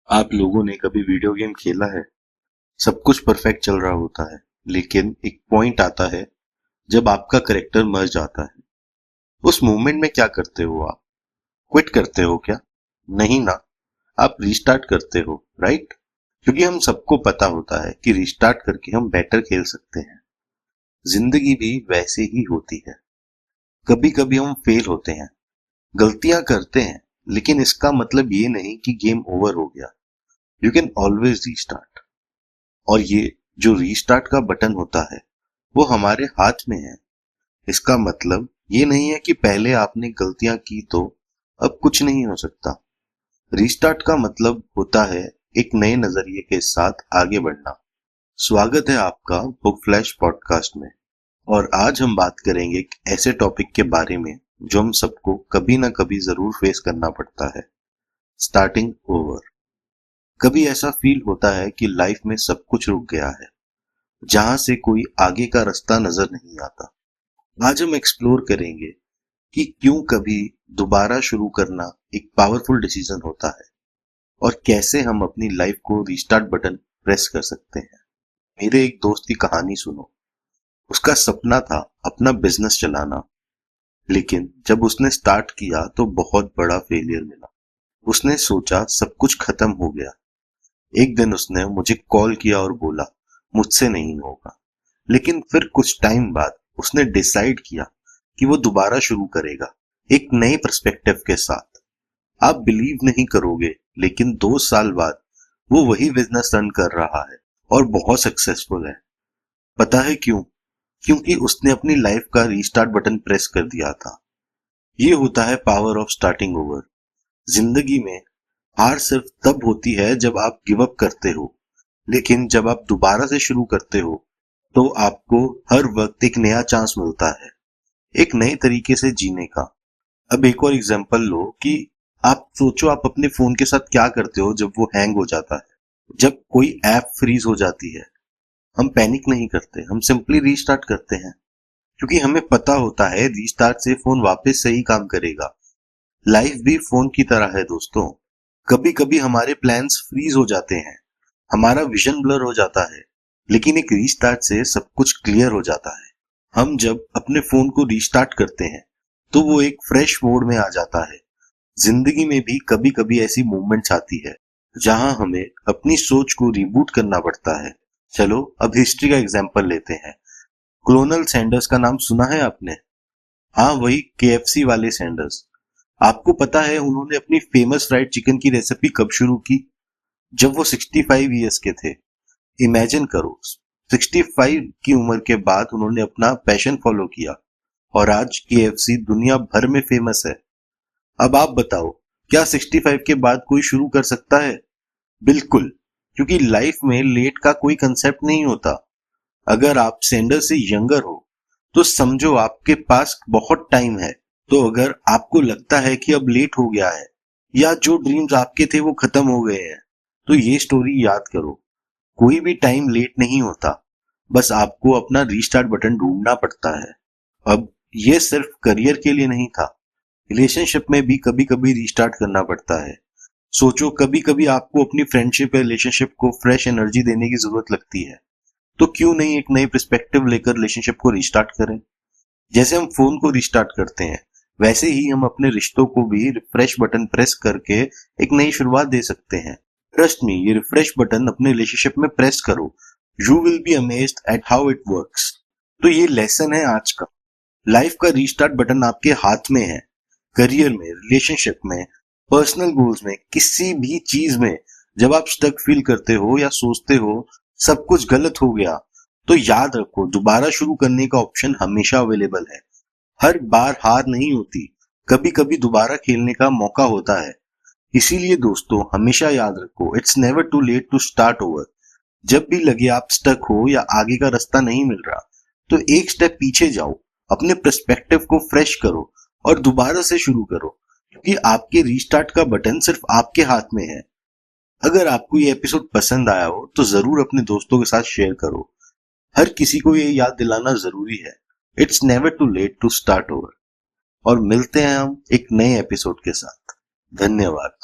आप लोगों ने कभी वीडियो गेम खेला है? सब कुछ परफेक्ट चल रहा होता है, लेकिन एक पॉइंट आता है जब आपका करेक्टर मर जाता है। उस मोमेंट में क्या करते हो आप? क्विट करते हो क्या? नहीं ना, आप रीस्टार्ट करते हो, राइट? क्योंकि हम सबको पता होता है कि रीस्टार्ट करके हम बेटर खेल सकते हैं। जिंदगी भी वैसे ही होती है। कभी कभी हम फेल होते हैं, गलतियां करते हैं, लेकिन इसका मतलब ये नहीं कि गेम ओवर हो गया। You can always restart. और ये जो रीस्टार्ट का बटन होता है वो हमारे हाथ में है। इसका मतलब ये नहीं है कि पहले आपने गलतियां की तो अब कुछ नहीं हो सकता। रीस्टार्ट का मतलब होता है एक नए नजरिए के साथ आगे बढ़ना। स्वागत है आपका बुक फ्लैश पॉडकास्ट में। और आज हम बात करेंगे एक ऐसे टॉपिक के बारे में जो हम सबको कभी ना कभी जरूर फेस करना पड़ता है, स्टार्टिंग ओवर। कभी ऐसा फील होता है कि लाइफ में सब कुछ रुक गया है, जहां से कोई आगे का रास्ता नजर नहीं आता। आज हम एक्सप्लोर करेंगे कि क्यों कभी दोबारा शुरू करना एक पावरफुल डिसीजन होता है और कैसे हम अपनी लाइफ को रीस्टार्ट बटन प्रेस कर सकते हैं। मेरे एक दोस्त की कहानी सुनो। उसका सपना था अपना बिजनेस चलाना, लेकिन जब उसने स्टार्ट किया तो बहुत बड़ा फेलियर मिला। उसने सोचा सब कुछ खत्म हो गया। एक दिन उसने मुझे कॉल किया और बोला मुझसे नहीं होगा। लेकिन फिर कुछ टाइम बाद उसने डिसाइड किया कि वो दोबारा शुरू करेगा, एक नए पर्सपेक्टिव के साथ। आप बिलीव नहीं करोगे, लेकिन 2 साल बाद वो वही बिजनेस रन कर रहा है और बहुत सक्सेसफुल है। पता है क्यों? क्योंकि उसने अपनी लाइफ का रीस्टार्ट बटन प्रेस कर दिया था। ये होता है पावर ऑफ स्टार्टिंग ओवर। जिंदगी में हार सिर्फ तब होती है जब आप गिव अप करते हो, लेकिन जब आप दोबारा से शुरू करते हो तो आपको हर वक्त एक नया चांस मिलता है, एक नए तरीके से जीने का। अब एक और एग्जांपल लो कि आप सोचो आप अपने फोन के साथ क्या करते हो जब वो हैंग हो जाता है, जब कोई ऐप फ्रीज हो जाती है। हम पैनिक नहीं करते, हम सिंपली रीस्टार्ट करते हैं, क्योंकि हमें पता होता है रीस्टार्ट से फोन वापस सही काम करेगा। लाइफ भी फोन की तरह है दोस्तों। कभी कभी हमारे प्लान्स फ्रीज हो जाते हैं, हमारा विजन ब्लर हो जाता है, लेकिन एक रीस्टार्ट से सब कुछ क्लियर हो जाता है। हम जब अपने फोन को रीस्टार्ट करते हैं तो वो एक फ्रेश मोड में आ जाता है। जिंदगी में भी कभी कभी ऐसी मूवमेंट्स आती है जहां हमें अपनी सोच को रिबूट करना पड़ता है। चलो अब हिस्ट्री का एग्जांपल लेते हैं। कॉलोनल सैंडर्स का नाम सुना है आपने? हाँ, वही केएफसी वाले सैंडर्स। आपको पता है उन्होंने अपनी फेमस फ्राइड चिकन की रेसिपी कब शुरू की? जब वो 65 ईयर्स के थे। इमेजिन करो, 65 की उम्र के बाद उन्होंने अपना पैशन फॉलो किया और आज केएफसी दुनिया भर में फेमस है। अब आप बताओ, क्या 65 के बाद कोई शुरू कर सकता है? बिल्कुल, क्योंकि लाइफ में लेट का कोई कंसेप्ट नहीं होता। अगर आप सेंडर से यंगर हो तो समझो आपके पास बहुत टाइम है। तो अगर आपको लगता है कि अब लेट हो गया है या जो ड्रीम्स आपके थे वो खत्म हो गए हैं, तो ये स्टोरी याद करो। कोई भी टाइम लेट नहीं होता, बस आपको अपना रीस्टार्ट बटन ढूंढना पड़ता है। अब ये सिर्फ करियर के लिए नहीं था, रिलेशनशिप में भी कभी कभी रीस्टार्ट करना पड़ता है। सोचो, कभी कभी आपको अपनी फ्रेंडशिप या रिलेशनशिप को फ्रेश एनर्जी देने की जरूरत लगती है, तो क्यों नहीं एक नई पर्सपेक्टिव लेकर रिलेशनशिप को रिस्टार्ट करें। जैसे हम फोन को रिस्टार्ट करते हैं, वैसे ही हम अपने रिश्तों को भी रिफ्रेश बटन प्रेस करके एक नई शुरुआत दे सकते हैं। ट्रस्ट मी, ये रिफ्रेश बटन अपने रिलेशनशिप में प्रेस करो, you will be amazed eight how it works. तो ये लेसन है आज का। लाइफ का रीस्टार्ट बटन आपके हाथ में है। करियर में, रिलेशनशिप में, पर्सनल गोल्स में, किसी भी चीज में जब आप स्टक फील करते हो या सोचते हो सब कुछ गलत हो गया, तो याद रखो दोबारा शुरू करने का ऑप्शन हमेशा अवेलेबल है। हर बार हार नहीं होती, कभी कभी दोबारा खेलने का मौका होता है। इसीलिए दोस्तों, हमेशा याद रखो, it's never too late to start over. जब भी लगे आप स्टक हो या आगे का रास्ता नहीं मिल रहा, तो एक स्टेप पीछे जाओ, अपने पर्सपेक्टिव को फ्रेश करो और दोबारा से शुरू करो, क्योंकि आपके रीस्टार्ट का बटन सिर्फ आपके हाथ में है। अगर आपको ये एपिसोड पसंद आया हो तो जरूर अपने दोस्तों के साथ शेयर करो। हर किसी को ये याद दिलाना जरूरी है, it's never too late to start over. और मिलते हैं हम एक नए एपिसोड के साथ। धन्यवाद।